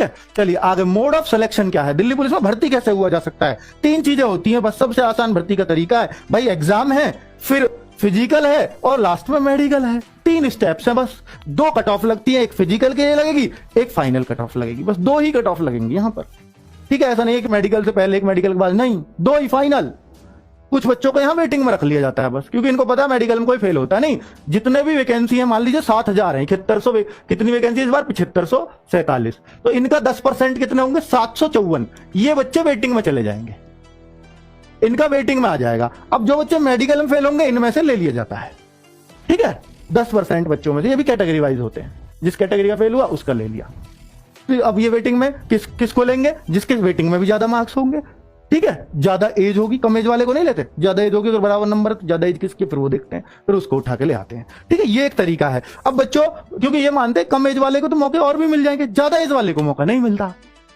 है, चलिए आगे। मोड ऑफ सिलेक्शन क्या है, दिल्ली पुलिस में भर्ती कैसे हुआ जा सकता है? 3 चीजें होती हैं बस, सबसे आसान भर्ती का तरीका है भाई, एग्जाम है, फिर फिजिकल है और लास्ट में मेडिकल है। 3 स्टेप्स हैं बस। 2 कट ऑफ लगती है, एक फिजिकल के लिए लगेगी, एक फाइनल कट ऑफ लगेगी, बस 2 ही कट ऑफ लगेंगी यहां पर। ठीक है, ऐसा नहीं है कि मेडिकल से पहले एक मेडिकल के बाद, नहीं, 2 ही फाइनल। कुछ बच्चों को यहां वेटिंग में रख लिया जाता है बस, क्योंकि इनको पता है मेडिकल में कोई फेल होता है नहीं। जितने भी वैकेंसी है, मान लीजिए 7000 है, 7300 कितनी वैकेंसी इस बार, 7547, तो इनका 10% कितने होंगे, 754। ये बच्चे वेटिंग में चले जाएंगे, इनका वेटिंग में आ जाएगा। अब जो बच्चे मेडिकल में फेल होंगे, इनमें से ले लिया जाता है। ठीक है, 10% बच्चों में से, ये भी कैटेगरी वाइज होते हैं, जिस कैटेगरी का फेल हुआ उसका ले लिया। तो अब ये वेटिंग में किसको लेंगे, जिसके वेटिंग में भी ज्यादा मार्क्स होंगे। ठीक है, ज्यादा एज होगी, कम एज वाले को नहीं लेते, ज्यादा एज होगी अगर बराबर नंबर, ज्यादा एज किसकी, फिर वो देखते हैं, फिर उसको उठा के ले आते हैं। ठीक है, ये एक तरीका है। अब बच्चों, क्योंकि ये मानते हैं कम एज वाले को तो मौके और भी मिल जाएंगे, ज्यादा एज वाले को मौका नहीं मिलता,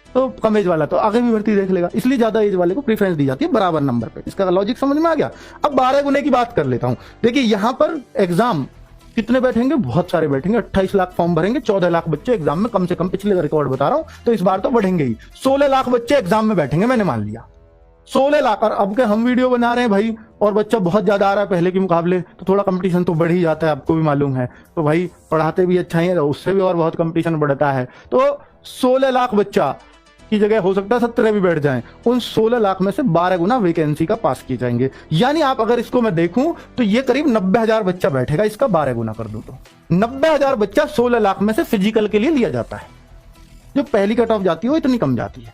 तो कम एज वाला तो आगे भी भर्ती देख लेगा, इसलिए ज्यादा एज वाले को प्रेफरेंस दी जाती है बराबर नंबर पे। इसका लॉजिक समझ में आ गया। अब 12 गुने की बात कर लेता हूं। देखिए यहां पर एग्जाम कितने बैठेंगे, बहुत सारे बैठेंगे, 28 लाख फॉर्म भरेंगे, 14 लाख बच्चे एग्जाम में, कम से कम पिछले रिकॉर्ड बता रहा हूं, तो इस बार तो बढ़ेंगे ही, 16 लाख बच्चे एग्जाम में बैठेंगे, मैंने मान लिया 16 लाख। और अब के हम वीडियो बना रहे हैं भाई, और बच्चा बहुत ज्यादा आ रहा है पहले के मुकाबले, तो थोड़ा कंपटीशन तो बढ़ ही जाता है, आपको भी मालूम है। तो भाई पढ़ाते भी अच्छा ही है, उससे भी और बहुत कंपटीशन बढ़ता है। तो 16 लाख बच्चा की जगह हो सकता है 17 भी बैठ जाएं। उन 16 लाख में से 12 गुना वैकेंसी का पास किए जाएंगे। यानी आप अगर इसको मैं देखूं तो ये करीब 90,000 बच्चा बैठेगा, इसका 12 गुना कर दूं तो 90,000 बच्चा 16 लाख में से फिजिकल के लिए लिया जाता है। जो पहली कट ऑफ जाती है वो इतनी कम जाती है।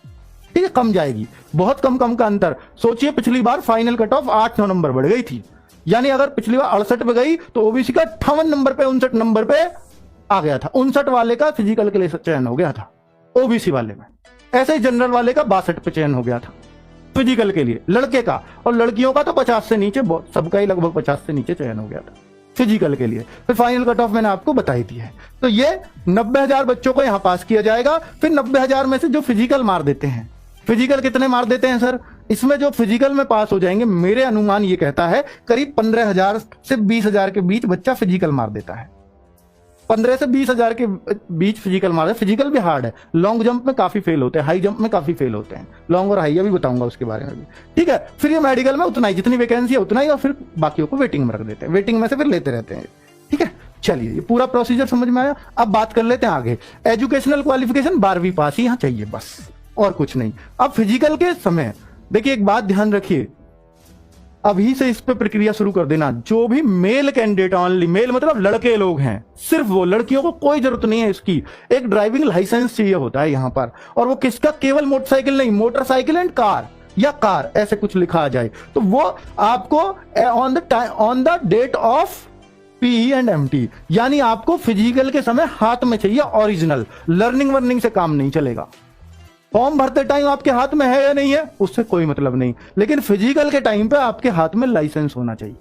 ठीक है, कम जाएगी, बहुत कम का अंतर। सोचिए पिछली बार फाइनल कट ऑफ 8-9 नंबर बढ़ गई थी, यानी अगर पिछली बार 68 पे गई तो ओबीसी का 58 नंबर पे 59 नंबर पे आ गया था। 59 वाले का फिजिकल के लिए चयन हो गया था ओबीसी वाले में। ऐसे ही जनरल वाले का 62 पे चयन हो गया था फिजिकल के लिए, लड़के का। और लड़कियों का तो 50 से नीचे, सबका ही लगभग 50 से नीचे चयन हो गया था फिजिकल के लिए। फिर फाइनल कट ऑफ मैंने आपको बताई दी है। तो ये 90,000 बच्चों को यहां पास किया जाएगा। फिर 90,000 में से जो फिजिकल मार देते हैं, फिजिकल कितने मार देते हैं सर, इसमें जो फिजिकल में पास हो जाएंगे, मेरे अनुमान ये कहता है करीब 15,000 से 20,000 के बीच बच्चा फिजिकल मार देता है। 15 से 20,000 के बीच फिजिकल मार, फिजिकल भी हार्ड है, लॉन्ग जंप में काफी फेल होते हैं, हाई जंप में काफी फेल होते हैं, लॉन्ग और हाई अभी बताऊंगा उसके बारे में भी। ठीक है, फिर ये मेडिकल में उतना ही, जितनी वैकेंसी है उतना ही, और फिर बाकियों को वेटिंग में रख देते हैं, वेटिंग में से फिर लेते रहते हैं। ठीक है, चलिए ये पूरा प्रोसीजर समझ में आया। अब बात कर लेते हैं आगे। एजुकेशनल क्वालिफिकेशन 12वीं पास ही यहां चाहिए बस, और कुछ नहीं। अब फिजिकल के समय देखिए एक बात ध्यान रखिए, अभी से इस पे प्रक्रिया शुरू कर देना। जो भी मेल कैंडिडेट, ऑनली मेल मतलब लड़के लोग हैं, सिर्फ वो, लड़कियों को कोई जरूरत नहीं है इसकी। एक ड्राइविंग लाइसेंस चाहिए होता है यहां पर, और वो किसका, केवल मोटरसाइकिल नहीं, मोटरसाइकिल एंड कार, या कार ऐसे कुछ लिखा आ जाए तो वो आपको on the date of PE and MT, यानी आपको फिजिकल के समय हाथ में चाहिए ओरिजिनल। लर्निंग वर्निंग से काम नहीं चलेगा। फॉर्म भरते टाइम आपके हाथ में है या नहीं है उससे कोई मतलब नहीं, लेकिन फिजिकल के टाइम पे आपके हाथ में लाइसेंस होना चाहिए,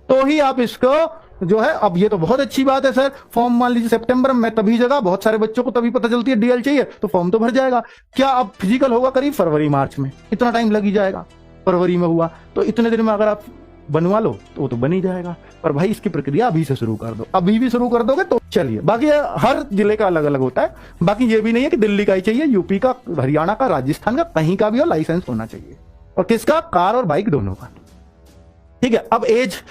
तो ही आप इसको जो है। अब ये तो बहुत अच्छी बात है सर, फॉर्म मान लीजिए सितंबर में, तभी जगह बहुत सारे बच्चों को तभी पता चलती है डीएल चाहिए, तो फॉर्म तो भर जाएगा। क्या अब फिजिकल होगा करीब फरवरी मार्च में, इतना टाइम लग ही जाएगा। फरवरी में हुआ तो इतने दिन में अगर आप बनवा लो तो वो तो बन ही जाएगा। पर भाई इसकी प्रक्रिया अभी से शुरू कर दो, अभी भी शुरू कर दोगे तो चलिए। बाकी हर जिले का अलग अलग होता है, बाकी ये भी नहीं है कि दिल्ली का ही चाहिए, यूपी का, हरियाणा का, राजस्थान का, कहीं का भी हो लाइसेंस होना चाहिए। और किसका, कार और बाइक दोनों का। ठीक है, अब एज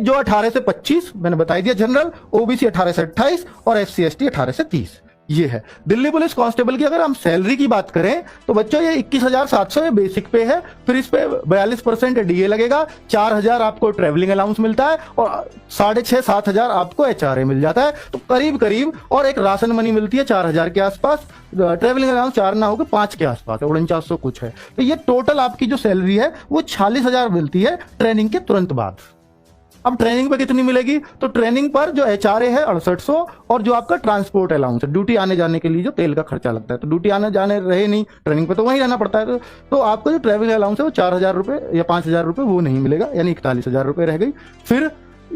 जो 18 से 25 मैंने बता दिया जनरल, ओबीसी 18 से 28 और एससी एसटी 18 से 30, ये है। दिल्ली पुलिस कांस्टेबल की अगर हम सैलरी की बात करें तो बच्चों ये 21,700 ये बेसिक पे है, फिर इस पे 42% डीए लगेगा, 4,000 आपको ट्रेवलिंग अलाउंस मिलता है, और 6,500-7,000 आपको एचआरए मिल जाता है, तो करीब करीब, और एक राशन मनी मिलती है 4,000 के आसपास, ट्रेवलिंग अलाउंस 4 ना होकर 5 के आसपास है, 4900 कुछ है। तो ये टोटल आपकी जो सैलरी है वो 46,000 मिलती है ट्रेनिंग के तुरंत बाद। अब ट्रेनिंग पे कितनी मिलेगी, तो ट्रेनिंग पर जो एचआरए है 6800, और जो आपका ट्रांसपोर्ट अलाउंस है, ड्यूटी आने जाने के लिए जो तेल का खर्चा लगता है, तो ड्यूटी आने जाने रहे नहीं, ट्रेनिंग पे तो वहीं रहना पड़ता है, तो आपका जो ट्रेवलिंग अलाउंस है वो 4,000 रुपए या 5,000 रुपए वो नहीं मिलेगा, यानी 41,000 रुपए रह गई। फिर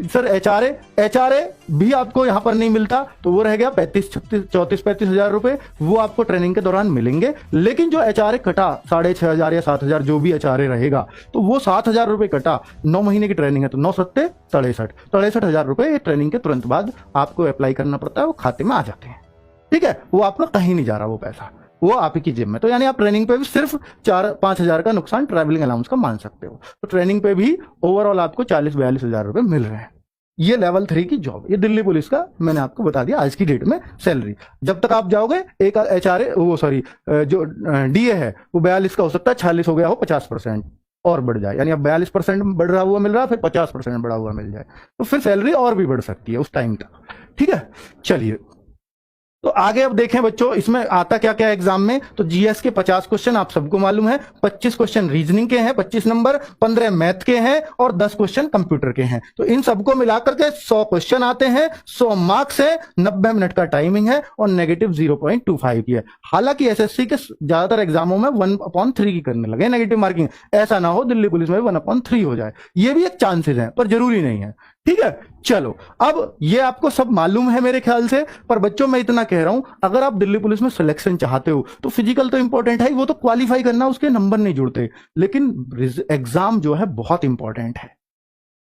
सर एचआरए भी आपको यहां पर नहीं मिलता, तो वो रह गया 34,000 रुपए, वो आपको ट्रेनिंग के दौरान मिलेंगे। लेकिन जो एचआरए कटा 6,500 या 7,000 जो भी एचआरए रहेगा, तो वो 7,000 रुपए कटा, 9 महीने की ट्रेनिंग है तो 9 सत्ते 63,000 रुपए ट्रेनिंग के तुरंत बाद आपको अप्लाई करना पड़ता है, वो खाते में आ जाते हैं। ठीक है, वो आपका कहीं नहीं जा रहा वो पैसा। वो आप ही की जेब में। तो यानी आप ट्रेनिंग पे भी सिर्फ 4-5 हजार का नुकसान ट्रैवलिंग अलाउंस का मान सकते हो। तो ट्रेनिंग पे भी ओवरऑल आपको 40-42 हजार रुपए मिल रहे हैं। ये लेवल 3 की जॉब, ये दिल्ली पुलिस का मैंने आपको बता दिया आज की डेट में सैलरी। जब तक आप जाओगे एक HRA वो सॉरी जो DA है वो 42 का हो सकता है 46 हो गया हो 50% और बढ़ जाए, यानी अब 42% बढ़ रहा हुआ मिल रहा है, फिर 50% बढ़ा हुआ मिल जाए, तो फिर सैलरी और भी बढ़ सकती है उस टाइम तक। ठीक है, चलिए तो आगे अब देखें बच्चों, इसमें आता क्या क्या एग्जाम में। तो जीएस के 50 क्वेश्चन आप सबको मालूम है, 25 क्वेश्चन रीजनिंग के हैं 25 नंबर, 15 मैथ के हैं और 10 क्वेश्चन कंप्यूटर के हैं। तो इन सबको मिलाकर के 100 क्वेश्चन आते हैं, 100 मार्क्स है, 90 मिनट का टाइमिंग है और नेगेटिव 0.25 की है। हालांकि एसएससी के ज्यादातर एग्जामों में 1/3 की करने लगे नेगेटिव मार्किंग, ऐसा ना हो दिल्ली पुलिस में 1/3 हो जाए, ये भी एक चांसेस है पर जरूरी नहीं है। ठीक है, चलो अब ये आपको सब मालूम है मेरे ख्याल से, पर बच्चों मैं इतना कह रहा हूं, अगर आप दिल्ली पुलिस में सिलेक्शन चाहते हो तो फिजिकल तो इंपॉर्टेंट है, वो तो क्वालिफाई करना, उसके नंबर नहीं जुड़ते, लेकिन एग्जाम जो है बहुत इंपॉर्टेंट है।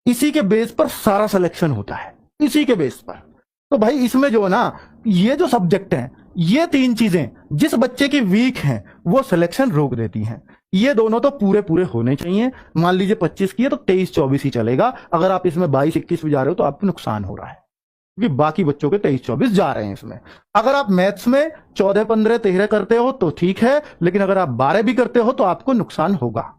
इसी के बेस पर सारा सिलेक्शन होता है, इसी के बेस पर। तो भाई इसमें जो ना ये जो सब्जेक्ट है, ये 3 चीजें जिस बच्चे की वीक हैं वो सिलेक्शन रोक देती हैं। ये दोनों तो पूरे पूरे होने चाहिए। मान लीजिए 25 की है तो 23-24 ही चलेगा। अगर आप इसमें 22-21 भी जा रहे हो तो आपको नुकसान हो रहा है, क्योंकि बाकी बच्चों के 23-24 जा रहे हैं इसमें। अगर आप मैथ्स में 14, 15, 13 करते हो तो ठीक है, लेकिन अगर आप 12 भी करते हो तो आपको नुकसान होगा।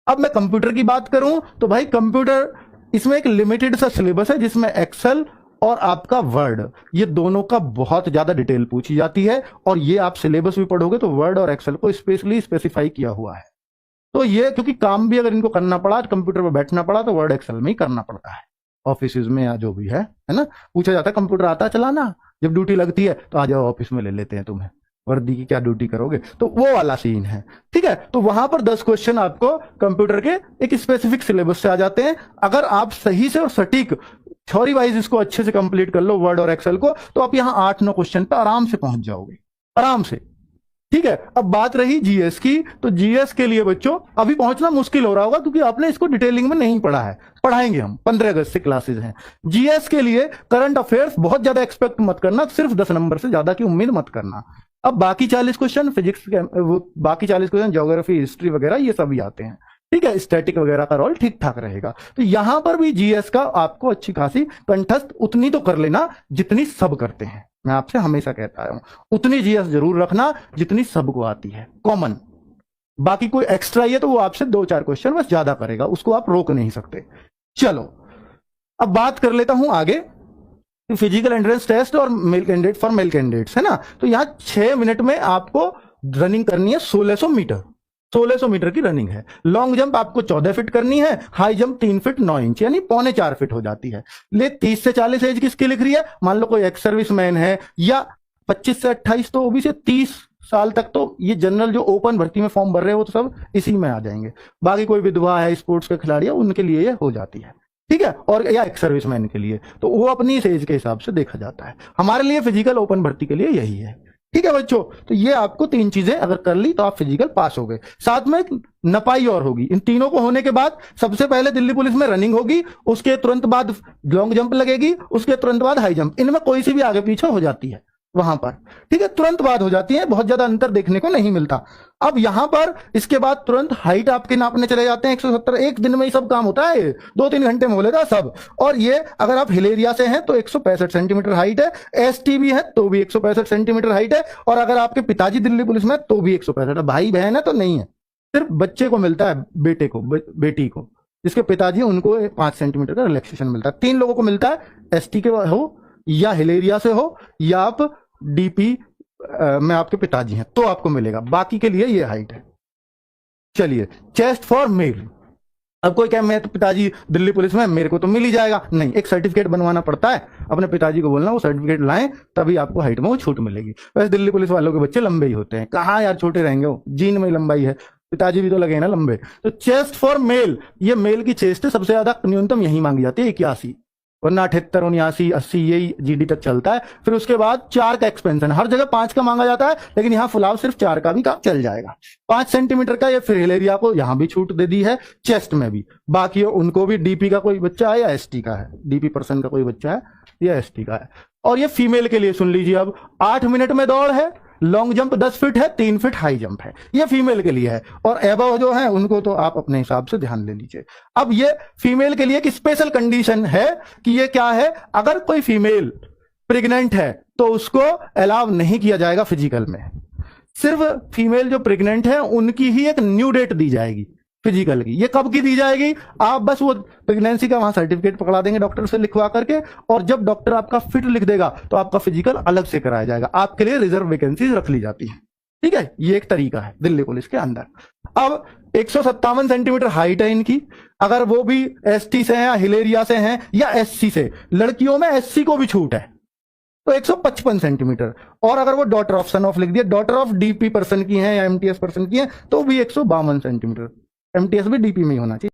अब मैं कंप्यूटर की बात करूं तो भाई कंप्यूटर, इसमें एक लिमिटेड सा सिलेबस है जिसमें एक्सेल और आपका वर्ड, ये दोनों का बहुत ज्यादा डिटेल पूछी जाती है। और ये आप सिलेबस भी पढ़ोगे तो वर्ड और एक्सेल को स्पेशली स्पेसिफाई किया हुआ है। तो ये क्योंकि काम भी अगर इनको करना पड़ा, कंप्यूटर पर बैठना पड़ा, तो वर्ड एक्सेल में ही करना पड़ता है, ऑफिस में या जो भी है ना। पूछा जाता है कंप्यूटर आता है चलाना, जब ड्यूटी लगती है तो आ जाओ ऑफिस में ले लेते हैं तुम्हें, वर्दी की क्या ड्यूटी करोगे, तो वो वाला सीन है। ठीक है, तो वहां पर 10 क्वेश्चन आपको कंप्यूटर के एक स्पेसिफिक सिलेबस से आ जाते हैं। अगर आप सही से और सटीक थ्योरी वाइज इसको अच्छे से कंप्लीट कर लो वर्ड और एक्सेल को, तो आप यहां 8-9 क्वेश्चन पे आराम से पहुंच जाओगे, आराम से। ठीक है, अब बात रही जीएस की, तो जीएस के लिए बच्चों अभी पहुंचना मुश्किल हो रहा होगा क्योंकि आपने इसको डिटेलिंग में नहीं पढ़ा है, पढ़ाएंगे हम, 15 अगस्त से क्लासेस हैं। जीएस के लिए करंट अफेयर्स बहुत ज्यादा एक्सपेक्ट मत करना, सिर्फ 10 नंबर से ज्यादा की उम्मीद मत करना। अब बाकी 40 क्वेश्चन फिजिक्स, बाकी 40 क्वेश्चन ज्योग्राफी, हिस्ट्री वगैरह ये सभी आते हैं। ठीक है, स्टैटिक वगैरह का रोल ठीक ठाक रहेगा। तो यहां पर भी जीएस का आपको अच्छी खासी कंठस्थ उतनी तो कर लेना जितनी सब करते हैं। मैं आपसे हमेशा कहता हूं उतनी जीएस जरूर रखना जितनी सबको आती है, कॉमन। बाकी कोई एक्स्ट्रा है तो वो आपसे 2-4 क्वेश्चन बस ज्यादा करेगा, उसको आप रोक नहीं सकते। चलो अब बात कर लेता हूं आगे, फिजिकल एंट्रेंस टेस्ट और male candidate for male candidates है ना। तो यहां 6 मिनट में आपको रनिंग करनी है 1600 मीटर, 1600 मीटर की रनिंग है। लॉन्ग जंप आपको 14 फीट करनी है, हाई जंप 3 फीट 9 इंच यानी 3.25 फीट हो जाती है। ले 30 से 40 एज किसकी लिख रही है, मान लो कोई एक्स सर्विसमैन है, या 25 से 28 तो ओबीसी 30 साल तक तो ये जनरल जो ओपन भर्ती में फॉर्म भर रहे हो तो सब इसी में आ जाएंगे। बाकी कोई विधवा है, स्पोर्ट्स के खिलाड़ी है, उनके लिए ये हो जाती है। ठीक है, और या एक्स सर्विसमैन के लिए तो वो अपनी एज के हिसाब से देखा जाता है। हमारे लिए फिजिकल ओपन भर्ती के लिए यही है। ठीक है बच्चों, तो ये आपको 3 चीजें अगर कर ली तो आप फिजिकल पास हो गए। साथ में नपाई और होगी, इन तीनों को होने के बाद सबसे पहले दिल्ली पुलिस में रनिंग होगी, उसके तुरंत बाद लॉन्ग जंप लगेगी, उसके तुरंत बाद हाई जंप। इनमें कोई सी भी आगे पीछे हो जाती है वहां पर। ठीक है, तुरंत बाद हो जाती है, बहुत ज्यादा अंतर देखने को नहीं मिलता। अब यहां पर इसके बाद तुरंत हाइट आपके नापने चले जाते हैं 170। एक दिन में ही सब काम होता है, 2-3 घंटे में हो लेता सब। और ये अगर आप हिल एरिया से हैं तो 165 सेंटीमीटर हाइट है, एसटी भी है तो भी 165 सेंटीमीटर हाइट है, और अगर आपके पिताजी दिल्ली पुलिस में तो भी 165। भाई बहन है तो नहीं है, सिर्फ बच्चे को मिलता है, बेटे को, बेटी को, जिसके पिताजी उनको 5 सेंटीमीटर का रिलैक्सेशन मिलता है। 3 लोगों को मिलता है, एसटी के हो या हिल एरिया से हो या आप डीपी में आपके पिताजी हैं तो आपको मिलेगा, बाकी के लिए ये हाइट है। चलिए, चेस्ट फॉर मेल। अब कोई कहे मैं तो पिताजी दिल्ली पुलिस में, मेरे को तो मिल ही जाएगा, नहीं, एक सर्टिफिकेट बनवाना पड़ता है। अपने पिताजी को बोलना वो सर्टिफिकेट लाएं, तभी आपको हाइट में वो छूट मिलेगी। वैसे दिल्ली पुलिस वालों के बच्चे लंबे ही होते हैं, कहाँ यार छोटे रहेंगे, वो जीन में लंबाई है, पिताजी भी तो लगे ना लंबे। तो चेस्ट फॉर मेल, ये मेल की चेस्ट सबसे ज्यादा न्यूनतम यही मांगी जाती है 81, वरना 78, 79, 80 यही जीडी तक चलता है। फिर उसके बाद 4 का एक्सपेंशन, हर जगह 5 का मांगा जाता है, लेकिन यहाँ फिलहाल सिर्फ 4 का भी काम चल जाएगा। 5 सेंटीमीटर का ये फिर हिल एरिया को यहाँ भी छूट दे दी है, चेस्ट में भी। बाकी उनको भी डीपी का कोई बच्चा है या एसटी का है, डीपी पर्सन का कोई बच्चा है या एसटी का है। और ये फीमेल के लिए सुन लीजिए, अब 8 मिनट में दौड़ है, लॉन्ग जंप 10 फीट है, 3 फीट हाई जंप है, ये फीमेल के लिए है। और एबव जो है उनको तो आप अपने हिसाब से ध्यान ले लीजिए। अब ये फीमेल के लिए एक स्पेशल कंडीशन है कि ये क्या है, अगर कोई फीमेल प्रेग्नेंट है तो उसको अलाउ नहीं किया जाएगा फिजिकल में। सिर्फ फीमेल जो प्रेग्नेंट है उनकी ही एक न्यू डेट दी जाएगी फिजिकल की। ये कब की दी जाएगी, आप बस वो प्रेगनेंसी का वहां सर्टिफिकेट पकड़ा देंगे डॉक्टर से लिखवा करके, और जब डॉक्टर आपका फिट लिख देगा तो आपका फिजिकल अलग से कराया जाएगा। आपके लिए रिजर्व वैकेंसी रख ली जाती है, ठीक है। ये एक तरीका है दिल्ली पुलिस के अंदर। अब 157 सेंटीमीटर हाइट है इनकी, अगर वो भी एसटी से हैं या हिलेरिया से हैं या एससी से, लड़कियों में एससी को भी छूट है तो 155 सेंटीमीटर। और अगर वो डॉटर ऑफ सन ऑफ लिख दिया, डॉटर ऑफ डीपी पर्सन की है या एमटीएस पर्सन की है तो भी 152 सेंटीमीटर। एमटीएस भी डीपी में ही होना चाहिए।